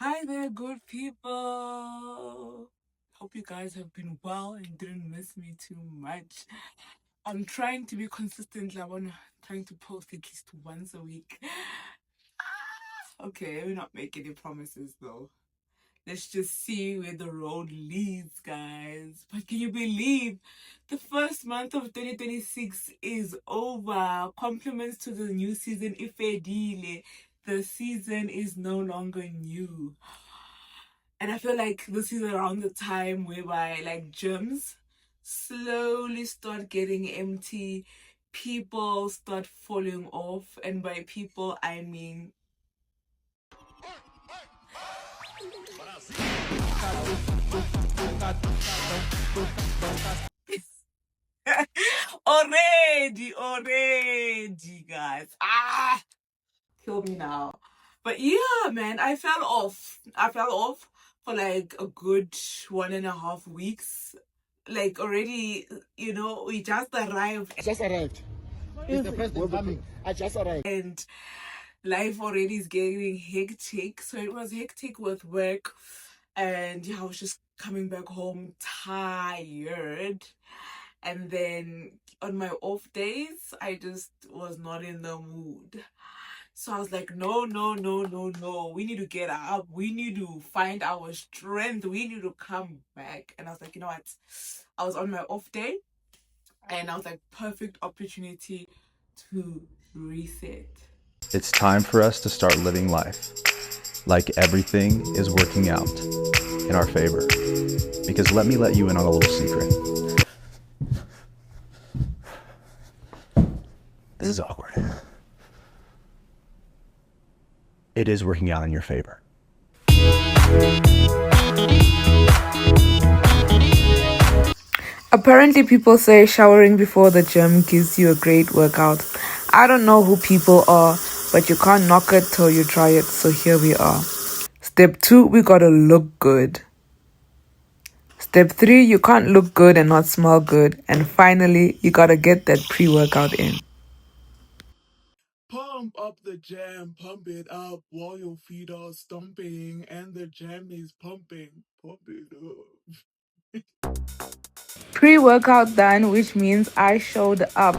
Hi there, good people. Hope you guys have been well and didn't miss me too much. I'm trying to be consistent. Trying to post at least once a week. Okay, let me not make any promises though. Let's just see where the road leads, guys. But can you believe the first month of 2026 is over? Compliments to the new season. Ifedile. The season is no longer new. And I feel like this is around the time whereby like gyms slowly start getting empty, people start falling off, and by people I mean already, guys. Kill me now. But yeah, man, I fell off. I fell off for like a good 1.5 weeks. Like already, we just arrived. Just arrived. Is the president coming? I just arrived. And life already is getting hectic. So it was hectic with work. And yeah, I was just coming back home tired. And then on my off days, I just was not in the mood. So I was like, no, no, no, no, no. We need to get up. We need to find our strength. We need to come back. And I was like, you know what? I was on my off day and I was like, perfect opportunity to reset. It's time for us to start living life like everything is working out in our favor. Because let you in on a little secret. This is awkward. It is working out in your favor. Apparently, people say showering before the gym gives you a great workout. I don't know who people are, but you can't knock it till you try it, so here we are. Step 2, we gotta look good. Step 3, you can't look good and not smell good. And finally, you gotta get that pre-workout in. Pump up the jam, pump it up while your feet are stomping and the jam is pumping. Pump it up. Pre-workout done, which means I showed up.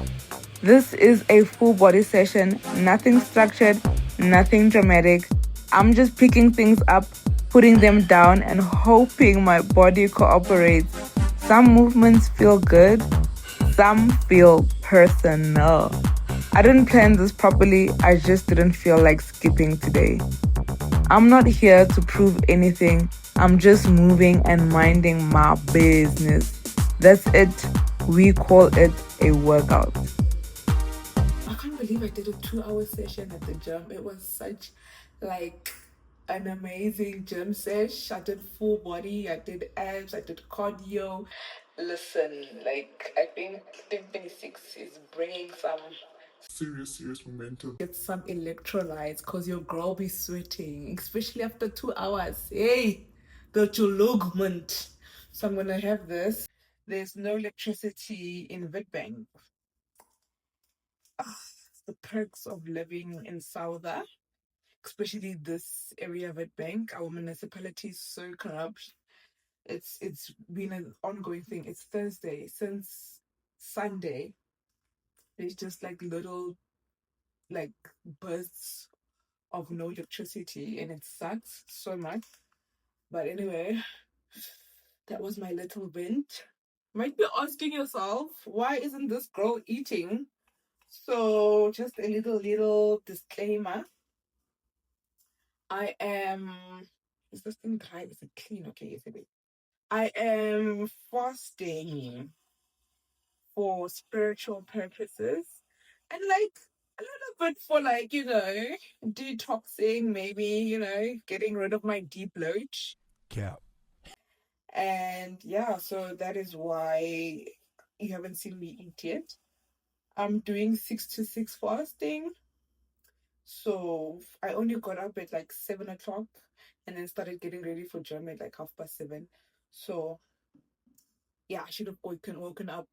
This is a full body session, nothing structured, nothing dramatic. I'm just picking things up, putting them down, and hoping my body cooperates. Some movements feel good, some feel personal. I didn't plan this properly, I just didn't feel like skipping today. I'm not here to prove anything, I'm just moving and minding my business. That's it. We call it a workout. I can't believe I did a 2-hour session at the gym. It was such like an amazing gym sesh. I did full body, I did abs, I did cardio. Listen, like I think 2026 is bringing some serious momentum. Get some electrolytes because your girl be sweating, especially after 2 hours. Hey, the julugment. So I'm gonna have this. There's no electricity in Witbank. The perks of living in Souther, especially this area of Witbank. Our municipality is so corrupt. It's been an ongoing thing. It's Thursday since Sunday. There's just like little like bursts of no electricity and it sucks so much. But anyway, that was my little vent. Might be asking yourself, why isn't this girl eating? So just a little disclaimer. I am is this thing dry? Is it clean? Okay, is it? I am fasting for spiritual purposes and like a little bit for like, detoxing, maybe, getting rid of my deep bloat. Yeah. And yeah, so that is why you haven't seen me eat yet. I'm doing 6 to 6 fasting. So I only got up at like 7 o'clock and then started getting ready for gym at like 7:30. So yeah, I should have woken up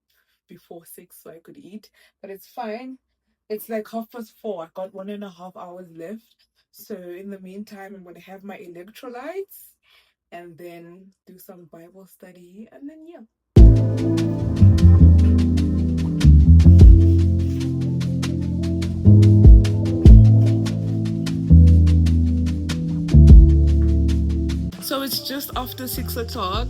before 6 so I could eat. But it's fine. It's like 4:30. I got 1.5 hours left. So in the meantime, I'm going to have my electrolytes and then do some Bible study, and then yeah. So it's just after 6 o'clock.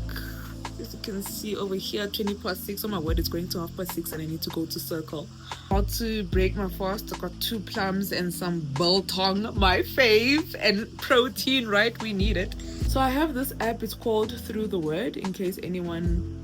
As you can see over here, 20 past 6. Oh my word, it's going to 6:30 and I need to go to Circle. About to break my fast. I got 2 plums and some biltong, my fave, and protein, right? We need it. So I have this app, it's called Through the Word, in case anyone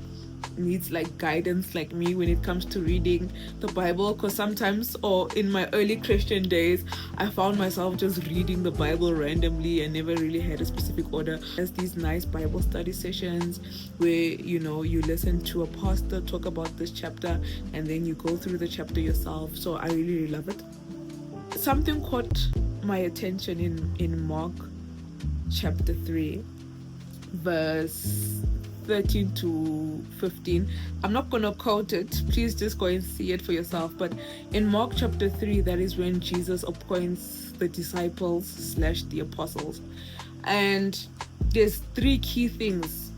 needs like guidance like me when it comes to reading the Bible, because sometimes, or in my early Christian days, I found myself just reading the Bible randomly and never really had a specific order. There's these nice Bible study sessions where you listen to a pastor talk about this chapter and then you go through the chapter yourself. So I really love it. Something caught my attention in Mark chapter 3 verse 13 to 15. I'm not going to quote it. Please just go and see it for yourself. But in Mark chapter 3, that is when Jesus appoints the disciples / the apostles. And there's 3 key things.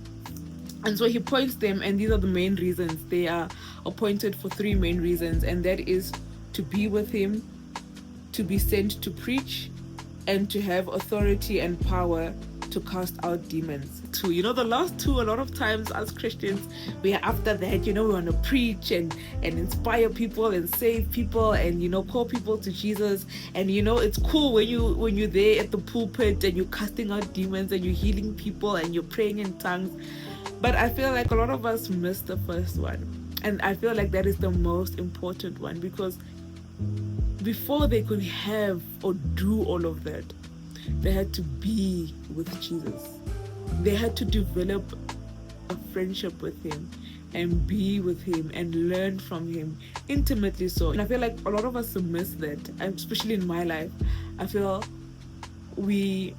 And so he points them, and these are the main reasons. They are appointed for 3 main reasons. And that is to be with him, to be sent to preach, and to have authority and power to cast out demons. The last 2, a lot of times as Christians, we are after that, we want to preach and inspire people and save people and, call people to Jesus. And, it's cool when you're there at the pulpit and you're casting out demons and you're healing people and you're praying in tongues. But I feel like a lot of us miss the first one. And I feel like that is the most important one, because before they could have or do all of that, they had to be with Jesus. They had to develop a friendship with him and be with him and learn from him intimately. So, and I feel like a lot of us miss that, especially in my life. I feel when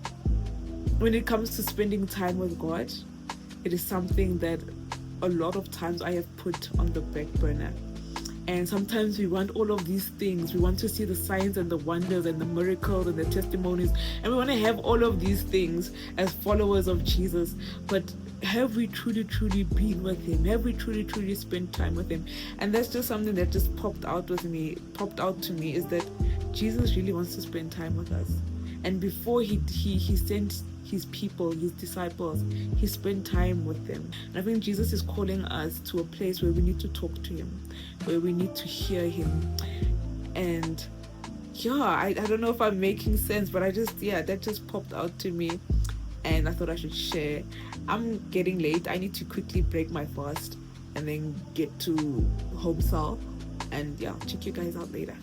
it comes to spending time with God, it is something that a lot of times I have put on the back burner. And sometimes we want all of these things. We want to see the signs and the wonders and the miracles and the testimonies. And we want to have all of these things as followers of Jesus. But have we truly, truly been with him? Have we truly, truly spent time with him? And that's just something that just popped out to me, is that Jesus really wants to spend time with us. And before he sent his people, his disciples, he spent time with them. And I think Jesus is calling us to a place where we need to talk to him, where we need to hear him. And I don't know if I'm making sense, but that just popped out to me and I thought I should share. I'm getting late. I need to quickly break my fast and then get to home cell. And check you guys out later.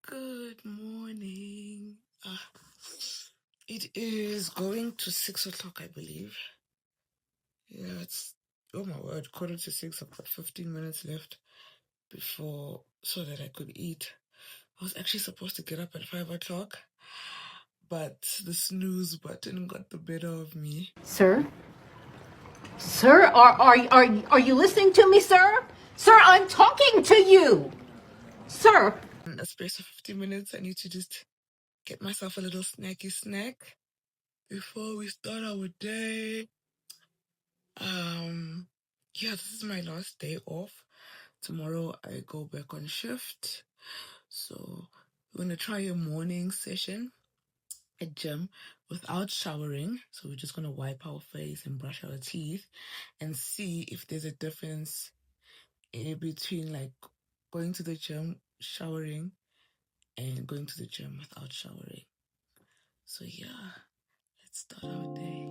Good morning. It is going to 6 o'clock, I believe. Yeah, it's, oh my word, 5:45. I've got 15 minutes left so that I could eat. I was actually supposed to get up at 5 o'clock, but the snooze button got the better of me. Sir? Sir, are you listening to me, sir? Sir, I'm talking to you. Sir. In a space of 15 minutes, I need to just get myself a little snacky snack before we start our day. This is my last day off. Tomorrow I go back on shift. So we're gonna try a morning session at gym without showering. So we're just gonna wipe our face and brush our teeth and see if there's a difference in between like going to the gym, showering, and going to the gym without showering. So let's start our day.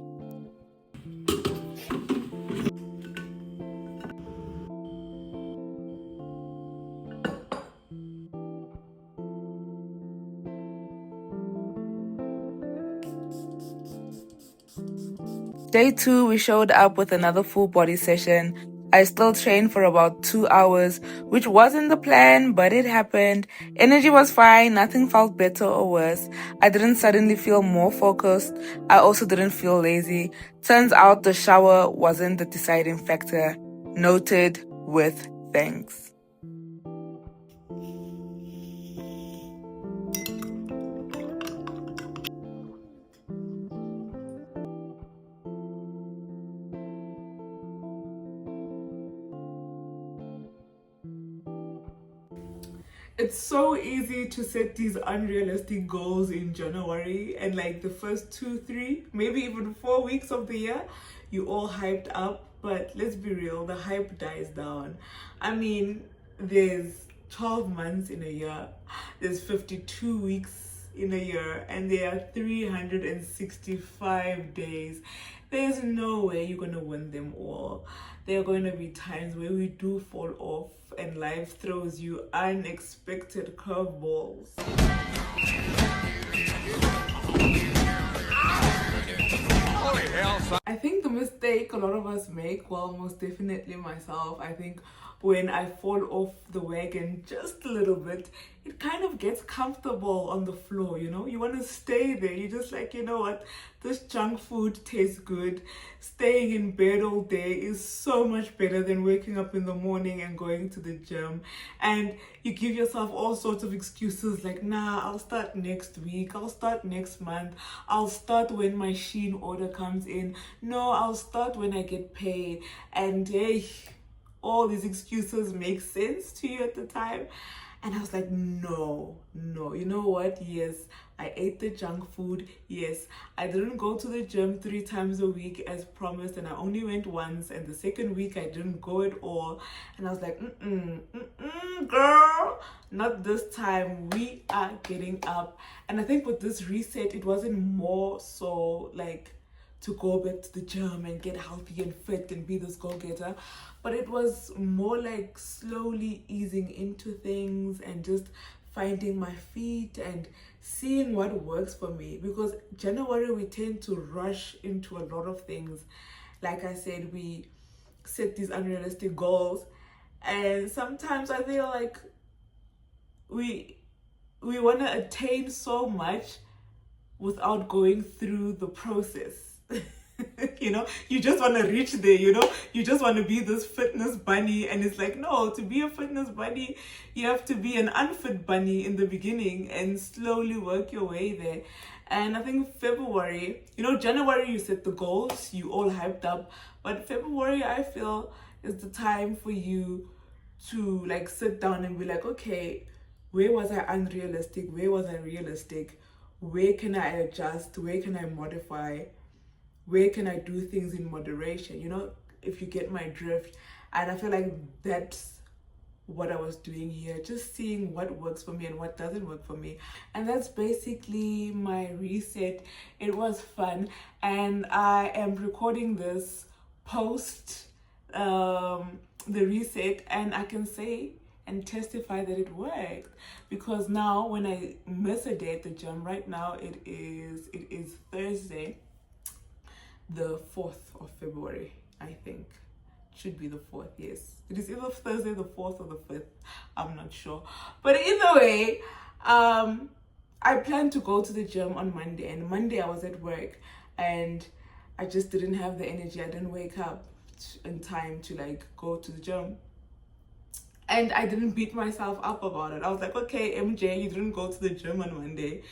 Day 2, we showed up with another full body session. I still trained for about 2 hours, which wasn't the plan, but it happened. Energy was fine, nothing felt better or worse. I didn't suddenly feel more focused. I also didn't feel lazy. Turns out the shower wasn't the deciding factor. Noted with thanks. It's so easy to set these unrealistic goals in January, and like the first 2, 3, maybe even 4 weeks of the year, you all hyped up. But let's be real, the hype dies down. I mean, there's 12 months in a year, there's 52 weeks in a year, and there are 365 days. There's no way you're gonna win them all. There are going to be times where we do fall off and life throws you unexpected curveballs. I think the mistake a lot of us make, well, most definitely myself, I think when I fall off the wagon just a little bit, it kind of gets comfortable on the floor, you know? You want to stay there. You're just like, you know what? This junk food tastes good. Staying in bed all day is so much better than waking up in the morning and going to the gym. And you give yourself all sorts of excuses like, nah, I'll start next week. I'll start next month. I'll start when my Shein order comes in. No, I'll start when I get paid. And hey, all these excuses make sense to you at the time. And I was like, no, you know what? Yes, I ate the junk food. Yes, I didn't go to the gym 3 times a week as promised, and I only went once. And the second week, I didn't go at all. And I was like, girl, not this time. We are getting up. And I think with this reset, it wasn't more so like to go back to the gym and get healthy and fit and be this go-getter, but it was more like slowly easing into things and just finding my feet and seeing what works for me. Because January, we tend to rush into a lot of things. Like I said, we set these unrealistic goals, and sometimes I feel like we want to attain so much without going through the process. You know, you just want to reach there, you know, you just want to be this fitness bunny, and it's like, no, to be a fitness bunny, you have to be an unfit bunny in the beginning and slowly work your way there. And I think February, you know, January you set the goals, you all hyped up, but February I feel is the time for you to like sit down and be like, okay, where was I unrealistic? Where was I realistic? Where can I adjust? Where can I modify? Where can I do things in moderation? You know, if you get my drift. And I feel like that's what I was doing here, just seeing what works for me and what doesn't work for me. And that's basically my reset. It was fun, and I am recording this post the reset, and I can say and testify that it worked, because now when I miss a day at the gym, right now it is Thursday, the 4th of February, I think. Should be the 4th, yes. It is either Thursday the 4th or the 5th. I'm not sure. But either way, I plan to go to the gym on Monday. And Monday I was at work and I just didn't have the energy. I didn't wake up in time to like go to the gym. And I didn't beat myself up about it. I was like, okay, MJ, you didn't go to the gym on Monday.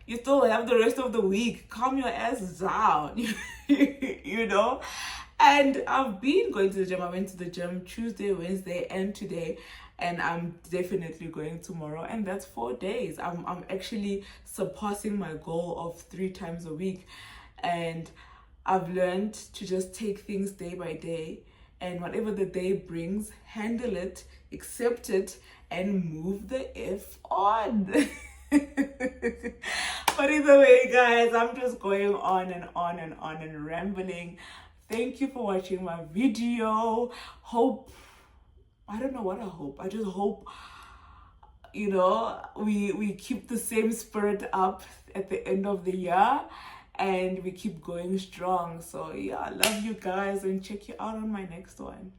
You still have the rest of the week. Calm your ass down, you know? And I've been going to the gym. I went to the gym Tuesday, Wednesday, and today. And I'm definitely going tomorrow. And that's 4 days. I'm actually surpassing my goal of 3 times a week. And I've learned to just take things day by day. And whatever the day brings, handle it, accept it, and move the F on. But either way, guys, I'm just going on and on and on and rambling. Thank you for watching my video. I don't know what I hope. I just hope, you know, we keep the same spirit up at the end of the year and we keep going strong. So yeah, I love you guys and check you out on my next one.